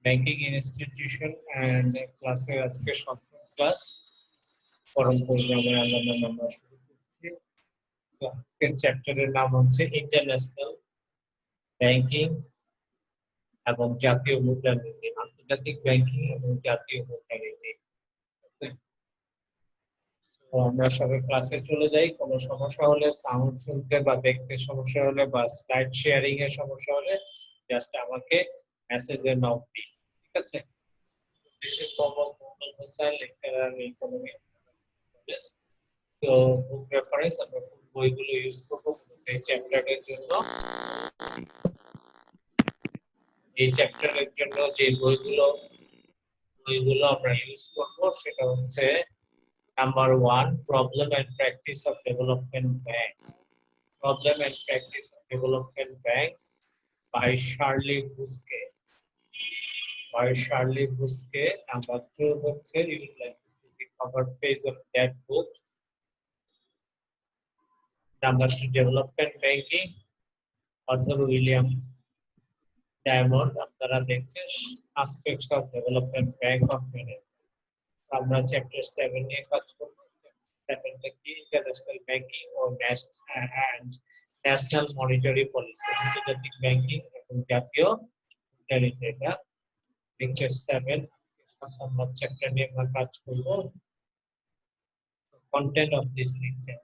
Banking institution and ক্লাসের আজকে সপ্তম ক্লাস পরম প্রোগ্রামের আমরা শুরু করছি। তো আজকের চ্যাপ্টারের নাম হচ্ছে ইন্টারন্যাশনাল ব্যাংকিং এবং জাতীয় মুদ্রানীতি, আন্তর্জাতিক ব্যাংকিং এবং জাতীয় মুদ্রানীতি। তো আমরা সবাই ক্লাসে চলে যাই। কোনো সমস্যা হলে, সাউন্ড শুনতে বা দেখতে সমস্যা হলে বা স্লাইড শেয়ারিং এর সমস্যা হলে জাস্ট আমাকে মেসেজে নক দিন, ঠিক আছে? This is Mohammad Mohammed Hussain, lecturer in economics. তো বুক রেফারেন্স আমরা কোন বইগুলো ইউজ করব এই চ্যাপ্টারের জন্য? এই চ্যাপ্টারের জন্য যে বইগুলো আমরা ইউজ করব সেটা হচ্ছে number 1, problem and practice of development bank. Problem and practice of development banks by Shirley Boskey. Number 2 হচ্ছে you will like to see the cover page of that book. Number 2, development banking, author William Diamond. আপনারা দেখছেন aspects of development bank of Canada. আমরা chapter 7 নিয়ে কাজ করব। Chapter 7 কি international banking ও national monetary policy, আন্তর্জাতিক banking এবং জাতীয় মুদ্রানীতি। এটা লেকচার 7 নম্বর চ্যাপ্টার নিয়ে আমরা কাজ করব। কন্টেন্ট অফ দিস লেকচার,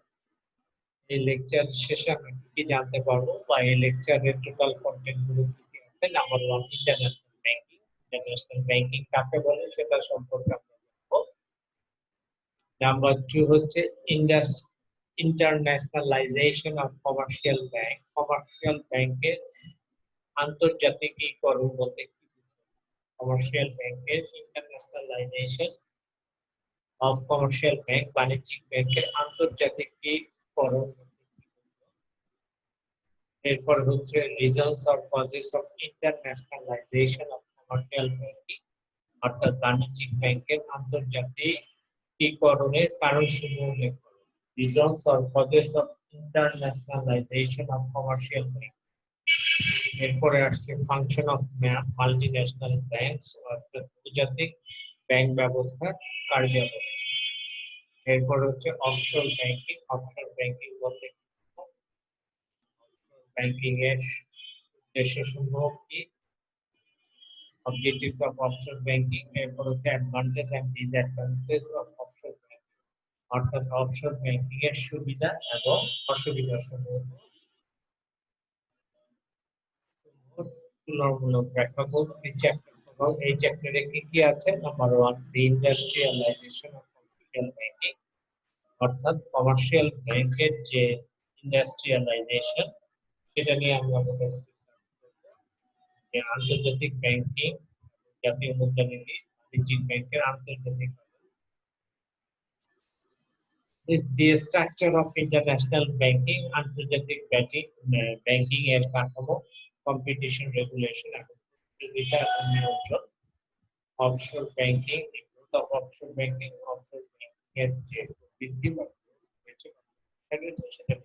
এই লেকচার শেষে আমরা কি জানতে পারবো বা এই লেকচারের টোটাল কন্টেন্ট গুলো কি আছে? Number 1, international banking. International banking কাকে বলে সেটা সম্পর্কে আমরা জানবো। নাম্বার 2 হচ্ছে ইন্টারন্যাশনালাইজেশন অফ কমার্শিয়াল ব্যাংক। কমার্শিয়াল ব্যাংকের আন্তর্জাতিকীকরণ বলতে কি? কমার্শিয়াল ব্যাংকের ইন্টারন্যাশনালাইজেশন অফ কমার্শিয়াল ব্যাংক, বাণিজ্যিক ব্যাংকের আন্তর্জাতিকীকরণ। এরপর হচ্ছে reasons or causes of ইন্টারন্যাশনালাইজেশন of commercial banking, অর্থাৎ বাণিজ্যিক ব্যাংকের আন্তর্জাতিকীকরণের কারণসমূহ উল্লেখ করো। Reasons or causes of ইন্টারন্যাশনালাইজেশন of commercial bank. এরপরে আসছে ফাংশন অফ মাল্টিন্যাশনাল ব্যাংকস, অর্থাৎ আন্তর্জাতিক ব্যাংক ব্যবস্থার কার্যাবলী। এরপর হচ্ছে অফশোর ব্যাংকিং। অফশোর ব্যাংকিং বলতে ব্যাংকিং এর উদ্দেশ্যসমূহ কি? Objectives of offshore banking. এরপর হচ্ছে advantage and disadvantage of offshore banking, অর্থাৎ অফশোর ব্যাংকিং এর সুবিধা এবং অসুবিধা সমূহ তুলনামূলক ব্যাখ্যা করব এই চ্যাপ্টারে কি কি আছে? Number 1, the industrialisation of commercial banking, অর্থাৎ কমার্শিয়াল ব্যাংকের যে ইন্ডাস্ট্রিয়ালাইজেশন সেটা নিয়ে আমরা আন্তর্জাতিক ব্যাংকিং, জাতীয় মুদ্রানীতি, বাণিজ্যিক ব্যাংকের আন্তর্জাতিক is the structure of international banking, আন্তর্জাতিক ব্যাংকিং এর কাঠামো, কম্পিটিশন, রেগুলেশন এবং প্রতিযোগিতা এবং নিয়ন্ত্রণ। Offshore banking, growth of offshore banking, offshore banking এর যে বৃদ্ধি বা সেটা।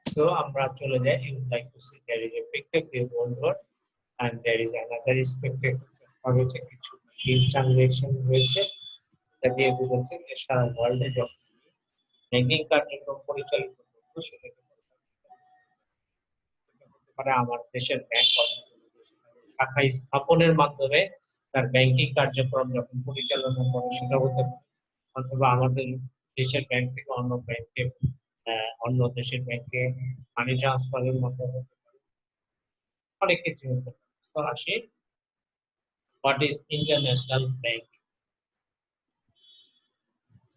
So আমরা চলে যাই। You would like to see there is a picture of one word and there is another expected হয়েছে কিছু বিল ট্রানজাকশন হয়েছে, এটা দিয়ে বোঝাচ্ছে যে সারা ওয়ার্ল্ডে যখন ব্যাংকিং কার্যক্রম পরিচালিত করবো সেটাকে হতে পারে আমার দেশের ব্যাংক শাখা স্থাপনের মাধ্যমে তার ব্যাংকিং কার্যক্রম যখন পরিচালনা করে সেটা হতে পারে, অথবা আমাদের দেশের ব্যাংক থেকে অন্য ব্যাংকে অন্য দেশের ব্যাংকে মানি ট্রান্সফারের মাধ্যমে হতে পারে, অনেক কিছু হতে পারে। তো আসি, what is international banking?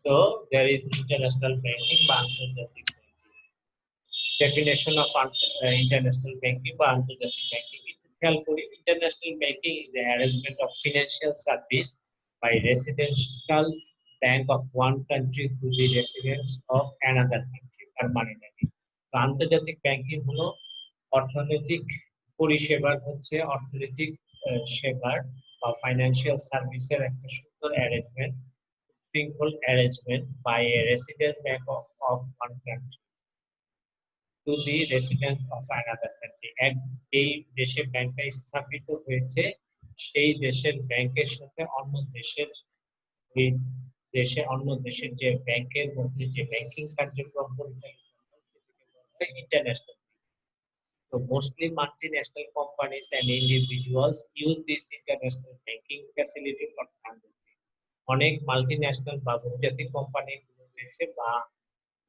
So there is international banking বা আন্তর্জাতিক banking. Definition of international banking বা আন্তর্জাতিক ব্যাংকিং। খেয়াল করি, international banking is the arrangement of financial service by residential bank of one country to the residents of another country permanently. আন্তর্জাতিক banking হলো অর্থনৈতিক পরিষেবার অর্থনৈতিক সেবার বা ফাইন্যান্সিয়াল সার্ভিসের একটা সুন্দর অ্যারেঞ্জমেন্ট, শৃঙ্খল arrangement by a resident bank of one country to the resident of another country. এই দেশে ব্যাংকটা স্থাপিত হয়েছে সেই দেশের ব্যাংকের সাথে অন্য দেশের ওই অন্য দেশের যে ব্যাংকের মধ্যে যে ব্যাংকিং কার্যক্রম পরিচালিত হয় সেটাকে বলা হয় international. So mostly multinational companies and individuals use this international banking facility for transacting. অনেক মাল্টিন্যাশনাল বা বহুজাতিক কোম্পানি রয়েছে বা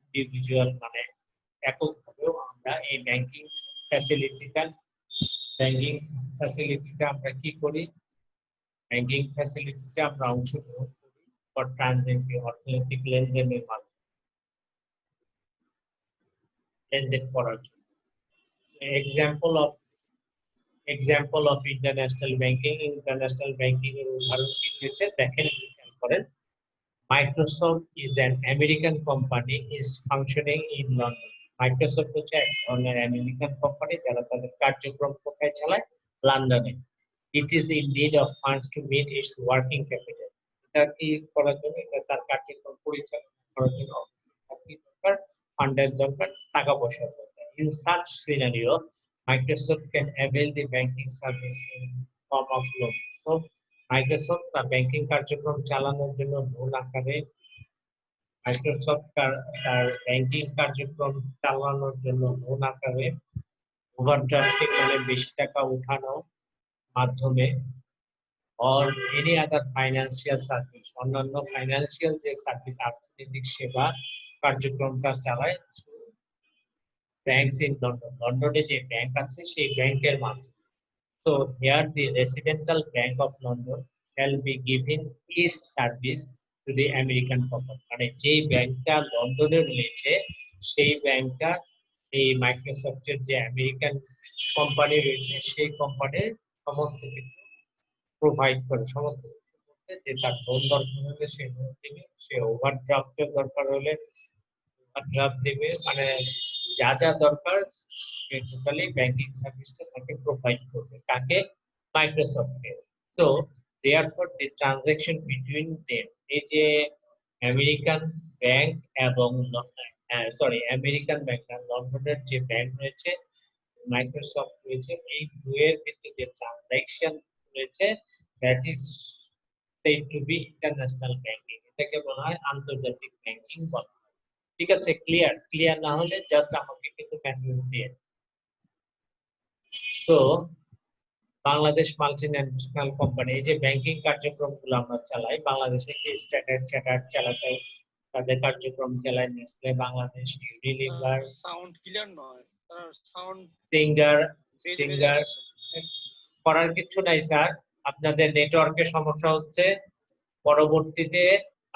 ইন্ডিভিজুয়াল মানে এককভাবেও আমরা এই ব্যাংকিং ফ্যাসিলিটিটা আমরা কি করি, ব্যাংকিং ফ্যাসিলিটিতে আমরা অংশগ্রহণ করি ফর ট্রানজাকশন অর্থনৈতিক লেনদেনের মাধ্যমে লেনদেন করার জন্য। এক্সাম্পল অফ ইন্টারন্যাশনাল ব্যাংকিং এর উদাহরণ কি রয়েছে দেখেন, খেয়াল করেন। Microsoft is an American company is functioning in London. Microsoft হচ্ছে এক ধরনের আমেরিকান কোম্পানি যারা তাদের কার্যক্রম কোথায় চালায়, লন্ডনে। It is in need of funds to meet its working capital. এটা কি করার জন্য, এটা তার কার্যক্রম পরিচালনা করার জন্য কি দরকার, ফান্ডের দরকার, টাকা পয়সার দরকার। In such scenario Microsoft can avail the banking service in form of loan. So Microsoft তার ব্যাংকিং কার্যক্রম চালানোর জন্য লোন আকারে, মাইক্রোসফট তার ব্যাংকিং কার্যক্রম চালানোর জন্য লোন আকারে, ওভারড্রাফটিং মানে বেশি টাকা উঠানো মাধ্যমে, or any other financial service, অন্যান্য ফাইন্যান্সিয়াল যে সার্ভিস অর্থনৈতিক সেবা কার্যক্রমটা চালায় ব্যাংকস ইন লন্ডন। লন্ডনে যে ব্যাংক আছে সেই ব্যাংকের মাধ্যমে। So here the Residential Bank of London shall be giving its service to the American company. মানে যে ব্যাংকটা লন্ডনে রয়েছে সেই ব্যাংকটা এই মাইক্রোসফটের যে আমেরিকান কোম্পানি রয়েছে সেই কোম্পানির সমস্ত কিছু প্রোভাইড করে, সমস্ত কিছু করতে, যে তার লোন দরকার হলে সে লোন দিবে, সে ওভারড্রাফটের দরকার হলে ওভারড্রাফট দিবে, মানে যা যা দরকার টোটালি ব্যাংকিং সার্ভিসটা তাকে প্রোভাইড করবে, কাকে, মাইক্রোসফটকে। So therefore the transaction between them, এই যে আমেরিকান ব্যাংক এবং আমেরিকান ব্যাংক আর লন্ডনের যে ব্যাংক রয়েছে, মাইক্রোসফট রয়েছে, এই দুয়ের ভিতরে যে ট্রানজাকশন রয়েছে that is said to be international banking. এটাকে বলা হয় আন্তর্জাতিক ব্যাংকিং বলা হয়। ঠিক আছে, ক্লিয়ার না হলে জাস্ট আমাকে কিন্তু মেসেজ দিয়ে। সো বাংলাদেশ মাল্টিন্যাশনাল কোম্পানি, এই যে ব্যাংকিং কার্যক্রমগুলো আমরা চালাই, বাংলাদেশে কি স্ট্যান্ডার্ড চার্টার্ড চালাতে তাদের কার্যক্রম চালায়, Nestle Bangladesh, Unilever, sound clear নয়, সাউন্ড সিঙ্গার করার কিছু নাই স্যার, আপনাদের নেটওয়ার্কের সমস্যা হচ্ছে, পরবর্তীতে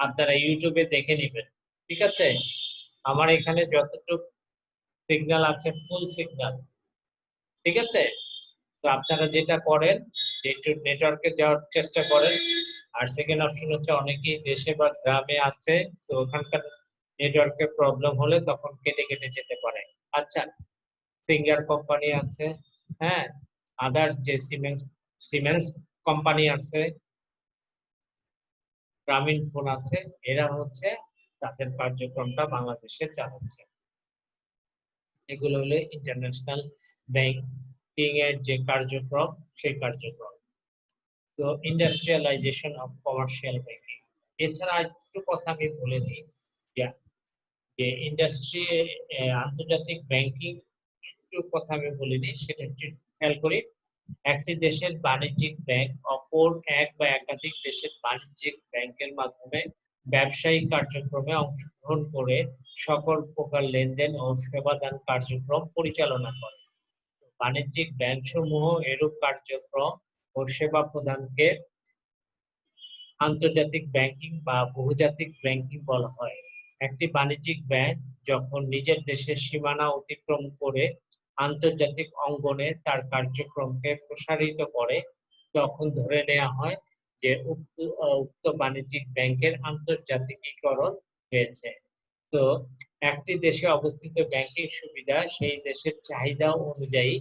আপনারা ইউটিউবে দেখে নেবেন। ঠিক আছে, আমার এখানে যতটুকু সিগন্যাল আছে ফুল সিগন্যাল। ঠিক আছে, তো আপনারা যেটা করেন যে একটু নেটওয়ার্কে যাওয়ার চেষ্টা করেন। আর সেকেন্ড অপশন হচ্ছে অনেকেই দেশে বা গ্রামে আছে, তো ওখানকার নেটওয়ার্কের প্রবলেম হলে তখন কেটে কেটে যেতে পারে। আচ্ছা, সিঙ্গার কোম্পানি আছে, হ্যাঁ, আদার্স যে সিমেন্স কোম্পানি আছে, গ্রামীণ ফোন আছে, এরা হচ্ছে তাদের কার্যক্রমটা বাংলাদেশে চালাচ্ছে। এগুলো হলো ইন্টারন্যাশনাল ব্যাংকিং এর যে কার্যক্রম, সেই কার্যক্রম। তো ইন্ডাস্ট্রিয়ালাইজেশন অফ কমার্শিয়াল ব্যাংকিং, এছাড়া একটু কথা আমি বলে দিই যে ইন্ডাস্ট্রি আন্তর্জাতিক ব্যাংকিং একটু কথা আমি বলে দিই, সেটা একটু খেয়াল করি। একটি দেশের বাণিজ্যিক ব্যাংক অপর এক বা একাধিক দেশের বাণিজ্যিক ব্যাংকের মাধ্যমে ব্যবসায়িক কার্যক্রমে অংশগ্রহণ করে সকল প্রকার লেনদেন ও সেবাদান কার্যক্রম পরিচালনা করে। বাণিজ্যিক ব্যাংকসমূহ এরূপ কার্যক্রম ও সেবা প্রদানকে আন্তর্জাতিক ব্যাংকিং বা বহুজাতিক ব্যাংকিং বলা হয়। একটি বাণিজ্যিক ব্যাংক যখন নিজের দেশের সীমানা অতিক্রম করে আন্তর্জাতিক অঙ্গনে তার কার্যক্রমকে প্রসারিত করে, তখন ধরে নেওয়া হয় যে উক্ত বাণিজ্যিক ব্যাংকের আন্তর্জাতিকীকরণ হয়েছে। তো একটি দেশে অবস্থিত ব্যাংকিং সুবিধা সেই দেশের চাহিদা অনুযায়ী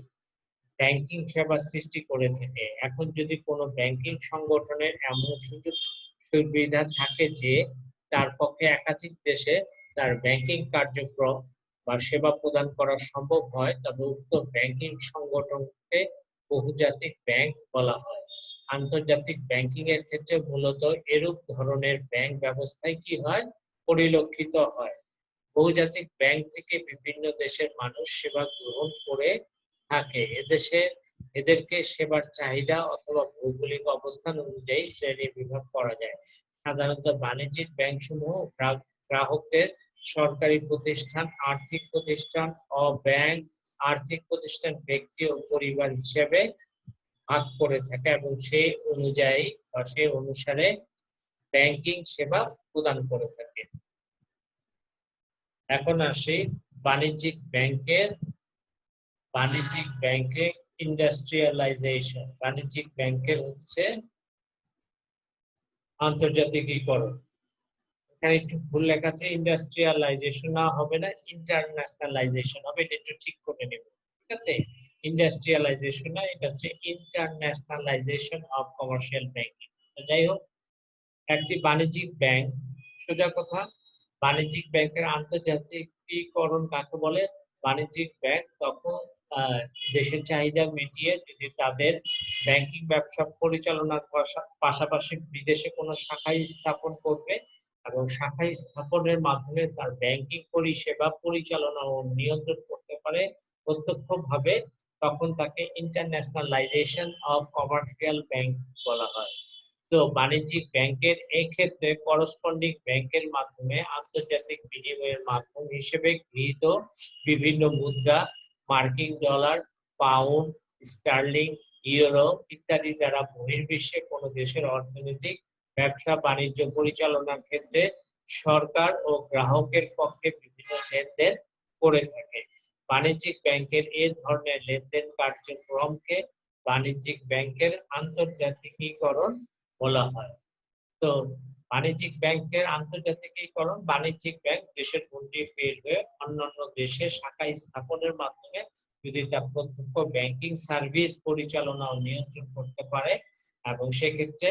ব্যাংকিং সেবা সৃষ্টি করে থাকে। এখন যদি কোনো ব্যাংকিং সংগঠনের এমন সুযোগ সুবিধা থাকে যে তার পক্ষে একাধিক দেশে তার ব্যাংকিং কার্যক্রম বা সেবা প্রদান করা সম্ভব হয়, তবে উক্ত ব্যাংকিং সংগঠনকে বহুজাতিক ব্যাংক বলা হয়। আন্তর্জাতিক ব্যাংকিং এর ক্ষেত্রে মূলত এরূপ ধরনের ব্যাংক ব্যবস্থায় কি হয়, পরিলক্ষিত হয়। বহুজাতিক ব্যাংক থেকে বিভিন্ন দেশের মানুষ সেবা গ্রহণ করে থাকে। এদেরকে সেবার চাহিদা অথবা ভৌগোলিক অবস্থান অনুযায়ী শ্রেণী বিভাগ করা যায়। সাধারণত বাণিজ্যিক ব্যাংকসমূহ গ্রাহকদের সরকারি প্রতিষ্ঠান, আর্থিক প্রতিষ্ঠান ও ব্যাংক, আর্থিক প্রতিষ্ঠান, ব্যক্তি ও পরিবার হিসেবে ভাগ করে থাকে এবং সেই অনুযায়ী বা সেই অনুসারে ব্যাংকিং সেবা প্রদান করে থাকে। এখন আসি বাণিজ্যিক ব্যাংকে ইন্ডাস্ট্রিয়ালাইজেশন। বাণিজ্যিক ব্যাংকের হচ্ছে আন্তর্জাতিকীকরণ। এখানে একটু ভুল লেখা আছে, ইন্ডাস্ট্রিয়ালাইজেশন না হবে না, ইন্টারন্যাশনালাইজেশন হবে, এটা একটু ঠিক করে নেব। ঠিক আছে, ইন্ডাস্ট্রিয়ালাইজেশন না, এটা হচ্ছে ইন্টারন্যাশনালাইজেশন অফ কমার্শিয়াল ব্যাংকিং। যাই হোক, একটি বাণিজ্যিক ব্যাংক, সোজা কথা, বাণিজ্যিক ব্যাংকের আন্তর্জাতিকীকরণ কাকে বলে? বাণিজ্যিক ব্যাংক তখন দেশের চাহিদা মিটিয়ে যদি তাদের ব্যাংকিং ব্যবসা পরিচালনার পাশাপাশি বিদেশে কোনো শাখা স্থাপন করবে এবং শাখা স্থাপনের মাধ্যমে তার ব্যাংকিং পরিষেবা পরিচালনা ও নিয়ন্ত্রণ করতে পারে প্রত্যক্ষভাবে, তখন তাকে ইন্টারন্যাশনালাইজেশন অফ কমার্শিয়াল ব্যাংক বলা হয়। তো বাণিজ্যিক ব্যাংকের এই ক্ষেত্রে করসপন্ডিং ব্যাংকের মাধ্যমে আন্তর্জাতিক বিনিময়ের মাধ্যম হিসেবে গৃহীত বিভিন্ন মুদ্রা, মার্কিন ডলার, পাউন্ড, স্টার্লিং, ইউরো ইত্যাদি দ্বারা বহির্বিশ্বে কোনো দেশের অর্থনৈতিক ব্যবসা বাণিজ্য পরিচালনার ক্ষেত্রে সরকার ও গ্রাহকের পক্ষে বিভিন্ন লেনদেন করে থাকে। বাণিজ্যিক ব্যাংকের এই ধরনের লেনদেন কার্যক্রমকে বাণিজ্যিক ব্যাংকের আন্তর্জাতিকীকরণ বলা হয়। তো বাণিজ্যিক ব্যাংকের আন্তর্জাতিকীকরণ, বাণিজ্যিক ব্যাংক দেশের গণ্ডি বের হয়ে অন্যান্য দেশে শাখা স্থাপনের মাধ্যমে যদি তা প্রত্যক্ষ ব্যাংকিং সার্ভিস পরিচালনা ও নিয়ন্ত্রণ করতে পারে, এবং সেক্ষেত্রে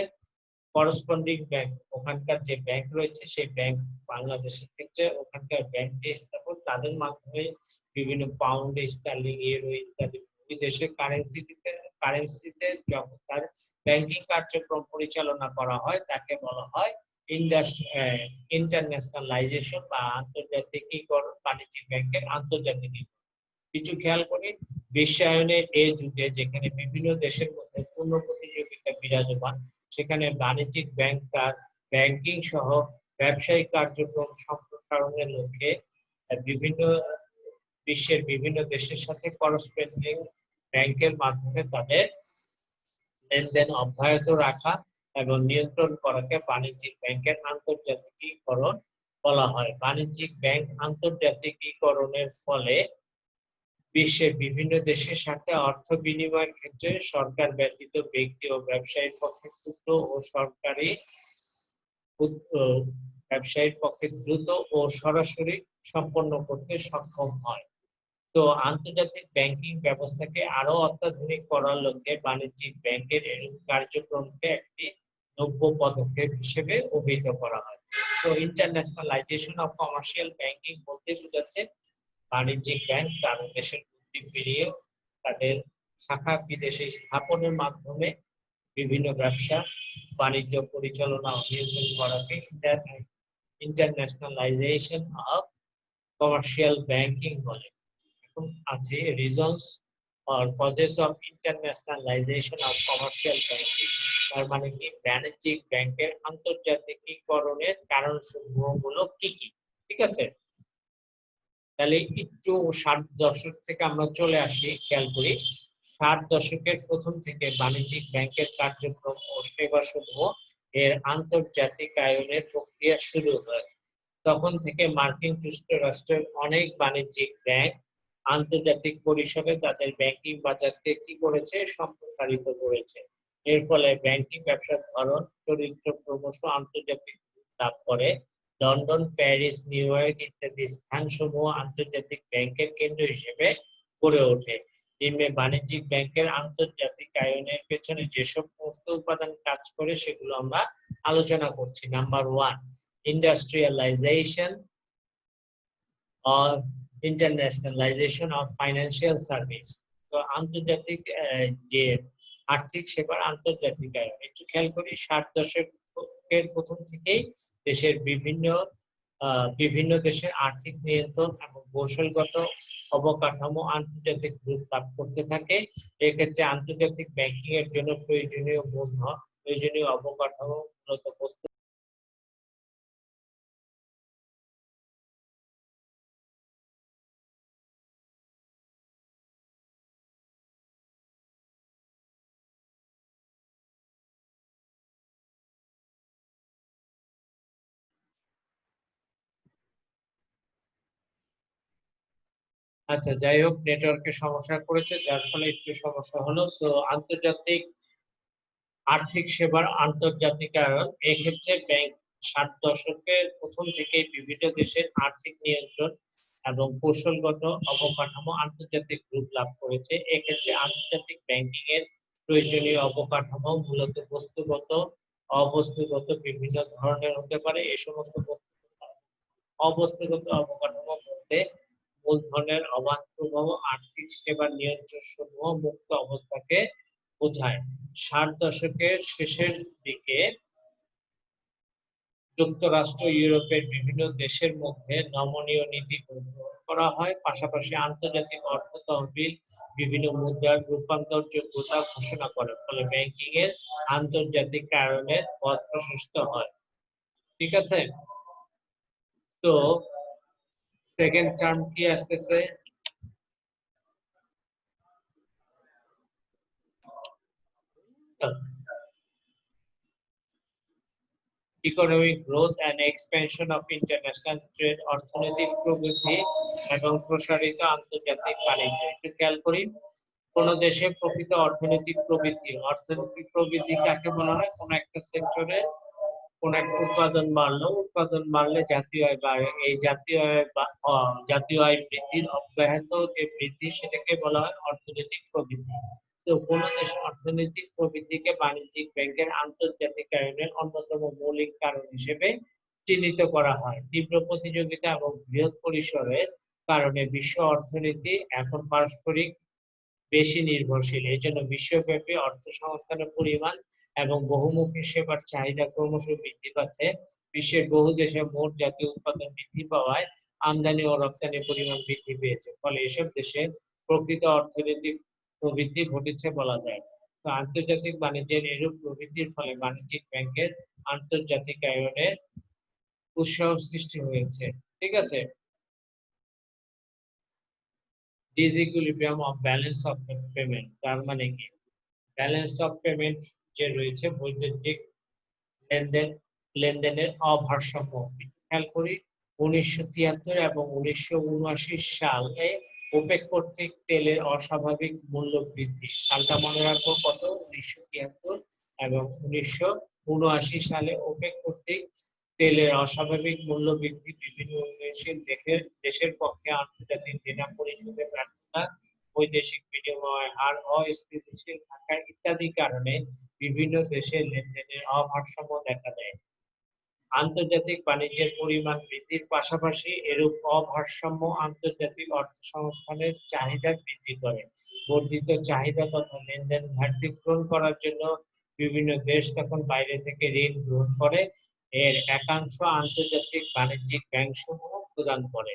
করসপন্ডিং ব্যাংক, ওখানকার যে ব্যাংক রয়েছে সেই ব্যাংক বাংলাদেশের ক্ষেত্রে ওখানকার ব্যাংক যে স্থাপন তাদের মাধ্যমে বিভিন্ন পাউন্ড, স্টার্লিং, ইউরো ইত্যাদি বিদেশের কারেন্সিতে যখন তার ব্যাংকিং কার্যক্রম পরিচালনা করা হয় তাকে বলা হয় ইন্টারন্যাশনালাইজেশন বা আন্তর্জাতিকীকরণ, বাণিজ্যিক ব্যাংকের আন্তর্জাতিকীকরণ। কিছু খেয়াল করি, বিশ্বায়নের এই যুগে যেখানে বিভিন্ন দেশের মধ্যে পূর্ণ প্রতিযোগিতা বিরাজমান, সেখানে বাণিজ্যিক ব্যাংক তার ব্যাংকিং সহ ব্যবসায়িক কার্যক্রম সম্প্রসারণের লক্ষ্যে বিভিন্ন বিশ্বের বিভিন্ন দেশের সাথে করসপন্ডিং ব্যাংকের মাধ্যমে তাদের লেনদেন অব্যাহত রাখা এবং নিয়ন্ত্রণ করাকে বাণিজ্যিক ব্যাংকের আন্তর্জাতিকীকরণ বলা হয়। বাণিজ্যিক ব্যাংক আন্তর্জাতিকীকরণের ফলে বিশ্বের বিভিন্ন দেশের সাথে অর্থ বিনিময়ের ক্ষেত্রে সরকার ব্যতীত ব্যক্তি ও ব্যবসায়ীর পক্ষে দ্রুত ও সরাসরি সম্পন্ন করতে সক্ষম হয়। তো আন্তর্জাতিক ব্যাংকিং ব্যবস্থাকে আরো অত্যাধুনিক করার লক্ষ্যে বাণিজ্যিক ব্যাংকের এরূপ কার্যক্রমকে একটি নব্য পদক্ষেপ হিসেবে অভিহিত করা হয়। সো ইন্টারন্যাশনালাইজেশন অফ কমার্শিয়াল ব্যাংকিং বলতে বোঝাচ্ছে বাণিজ্যিক ব্যাংক তাদের দেশের গণ্ডি পেরিয়ে তাদের শাখা বিদেশে স্থাপনের মাধ্যমে বিভিন্ন ব্যবসা বাণিজ্য পরিচালনা ও নিয়ন্ত্রণ করাকে ইন্টারন্যাশনালাইজেশন অফ কমার্শিয়াল ব্যাংকিং বলে। এখন আছে reasons or causes of ইন্টারন্যাশনালাইজেশন of commercial banking. তার মানে কি, বাণিজ্যিক ব্যাংকের আন্তর্জাতিকীকরণের কারণসমূহগুলো কি কি? ঠিক আছে, তাহলে একটু 60 দশক থেকে আমরা চলে আসি, খেয়াল করি 60 দশকের প্রথম থেকে বাণিজ্যিক ব্যাংকের কার্যক্রম ও সেবাসমূহ এর আন্তর্জাতিকায়নের প্রক্রিয়া শুরু হয়। তখন থেকে মার্কিন যুক্তরাষ্ট্রের অনেক বাণিজ্যিক ব্যাংক আন্তর্জাতিক পরিসরে তাদের ব্যাংকিং বাজারকে কি করেছে, সম্প্রসারিত করেছে। এর ফলে ব্যাংকিং ব্যবসার ধরন, চরিত্র ক্রমশ আন্তর্জাতিক লাভ করে। লন্ডন, প্যারিস, নিউ ইয়র্ক ইত্যাদি স্থানসমূহ আন্তর্জাতিক ব্যাংকের কেন্দ্র হিসেবে গড়ে ওঠে। নিম্নে বাণিজ্যিক ব্যাংকের আন্তর্জাতিকায়নের পেছনে যেসব সমস্ত উপাদান কাজ করে সেগুলো আমরা আলোচনা করছি। Number 1, industrialization or internationalization of financial service। তো আন্তর্জাতিক যে আর্থিক সেবার আন্তর্জাতিকায়ন। একটু খেয়াল করি 60 দশকের প্রথম থেকেই দেশের বিভিন্ন দেশের আর্থিক নিয়ন্ত্রণ এবং কৌশলগত অবকাঠামো আন্তর্জাতিক রূপ লাভ করতে থাকে। এক্ষেত্রে আন্তর্জাতিক ব্যাংকিং এর জন্য প্রয়োজনীয় অবকাঠামো মূলত আচ্ছা, যাই হোক, নেটওয়ার্কের সমস্যা করেছে যার ফলে একটু সমস্যা হলো। সো আন্তর্জাতিক আর্থিক সেবার আন্তর্জাতিকায়ন, এক্ষেত্রে ব্যাংক 60 দশকের প্রথম থেকেই বিভিন্ন দেশের আর্থিক নিয়ন্ত্রণ এবং কৌশলগত অবকাঠামো আন্তর্জাতিক রূপ লাভ করেছে। এক্ষেত্রে আন্তর্জাতিক ব্যাংকিং এর প্রয়োজনীয় অবকাঠামো মূলত বস্তুগত, অবস্তুগত বিভিন্ন ধরনের হতে পারে। এই সমস্ত অবস্তুগত অবকাঠামো বলতে মূলধনের অবাধ প্রবাহ, আর্থিক সেবার নিয়ন্ত্রণ সমূহ মুক্ত অবস্থাকে বোঝায়। 60 দশকের শেষের দিকে যুক্তরাষ্ট্র ইউরোপের বিভিন্ন দেশের মধ্যে নমনীয় নীতি গ্রহণ করা হয়। পাশাপাশি আন্তর্জাতিক অর্থ তহবিল বিভিন্ন মুদ্রার রূপান্তর যোগ্যতা ঘোষণা করে। ফলে ব্যাংকিং এর আন্তর্জাতিকায়নের পথ প্রশস্ত হয়। ঠিক আছে? তো সেকেন্ড টার্ম কি আসতেছে? Economic growth and expansion of international trade, অর্থনৈতিক প্রবৃদ্ধি এবং প্রসারিত আন্তর্জাতিক বাণিজ্য। একটু খেয়াল করি, কোন দেশে প্রকৃত অর্থনৈতিক প্রবৃদ্ধি কাকে বলা হয়? কোন একটা সেক্টরে কোন একটা উৎপাদন বাড়লে জাতীয় আয় বাড়ে। এই জাতীয় আয় বৃদ্ধির অব্যাহত যে বৃদ্ধি, সেটাকে বলা হয় অর্থনৈতিক প্রবৃদ্ধি। তো কোন দেশের অর্থনৈতিক প্রবৃদ্ধিকে বাণিজ্যিক ব্যাংকের আন্তর্জাতিকায়নের অন্যতম মৌলিক কারণ হিসেবে চিহ্নিত করা হয়। তীব্র প্রতিযোগিতা এবং বৃহৎ পরিসরের কারণে বিশ্ব অর্থনীতি এখন পারস্পরিক বেশি নির্ভরশীল। এজন্য বিশ্বব্যাপী অর্থ সংস্থানের পরিমাণ এবং বহুমুখী সেবার চাহিদা ক্রমশ বৃদ্ধি পাচ্ছে। বিশ্বের বহু দেশে মোট জাতীয় উৎপাদন বৃদ্ধি পাওয়ায় আমদানি ও রপ্তানির পরিমাণ বৃদ্ধি পেয়েছে। ফলে এসব দেশে প্রকৃত অর্থনৈতিক প্রবৃদ্ধি ঘটেছে বলা যায়। তো আন্তর্জাতিক বাণিজ্যের এরূপ প্রবৃদ্ধির ফলে বাণিজ্যিক ব্যাংকের আন্তর্জাতিকায়নের উৎসাহ সৃষ্টি হয়েছে। ঠিক আছে? ডিসইকুইলিব্রিয়াম অফ ব্যালেন্স অফ পেমেন্ট, তার মানে কি? ব্যালেন্স অফ পেমেন্ট যে রয়েছে, বৈদেশিক লেনদেনের অভারসাম্য। খেয়াল করি, 1973 এবং 1979 সালে ওপেক কর্তৃক তেলের অস্বাভাবিক মূল্য বৃদ্ধি, সালটা মনে রাখবো কত, 1973 এবং 1979 সালে ওপেক কর্তৃক তেলের অস্বাভাবিক মূল্য বৃদ্ধি বিভিন্ন উন্নয়নশীল দেশের পক্ষে আন্তর্জাতিক দেনা পরিশোধের ব্যর্থতা, বৈদেশিক বিনিময় হার অস্থিতিশীল থাকা ইত্যাদি কারণে বিভিন্ন দেশে লেনদেনের অভারসাম্য দেখা দেয়। আন্তর্জাতিক বাণিজ্যের পরিমাণ বৃদ্ধির পাশাপাশি এরূপ অভারসাম্য আন্তর্জাতিক অর্থসংস্থানের চাহিদা বৃদ্ধি করে। বর্ধিত চাহিদা তথা লেনদেন ঘাটতি পূরণ করার জন্য বিভিন্ন দেশ তখন বাইরে থেকে ঋণ গ্রহণ করে। এর একাংশ আন্তর্জাতিক বাণিজ্যিক ব্যাংকসমূহ প্রদান করে।